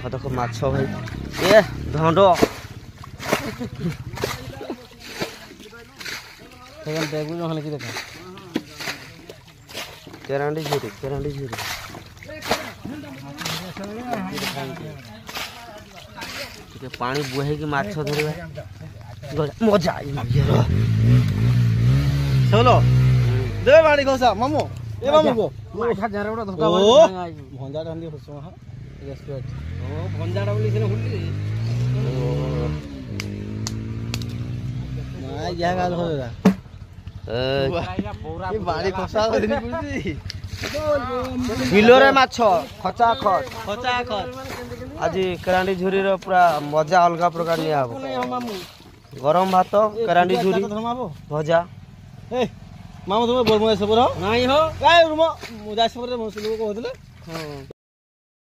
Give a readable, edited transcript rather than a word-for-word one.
ଦେଖ ମାଛ ଭାଇ ଏ ଧଣ୍ଡ କେରାଣ୍ଡି ଝୁରି ଟିକେ ପାଣି ବୁହେଇକି ମାଛ ଧରିବା ମଜା চলো দে বাড়ি ঘোষা মামু এ মামু গো মাঠা জারে ওটা ধোকা মারি ভঞ্জা ডান্ডি হসো হা রেসপেক্ট ও ভঞ্জাটা বলি সেনে হুলি না ইয়া গাল হইরা এ বাড়ি ঘোষা ধরি বুঝি বিলরে মাছ খচা খচ আଜି କେରାଣ୍ଡି ଝୁରିର ପୁରା ମଜା ଅଲଗା ପ୍ରକାର ନିଆ ହବ ଗରମ ଭାତ କେରାଣ୍ଡି ଝୁରି ଭଜା ମାମୁ ତୁମେ ବରମୁଜା ସବର ନାଇଁ ହୋ କାଇ ରୁମ ମୁଜା ସବରରେ ମସୁଲ କହୁଥିଲେ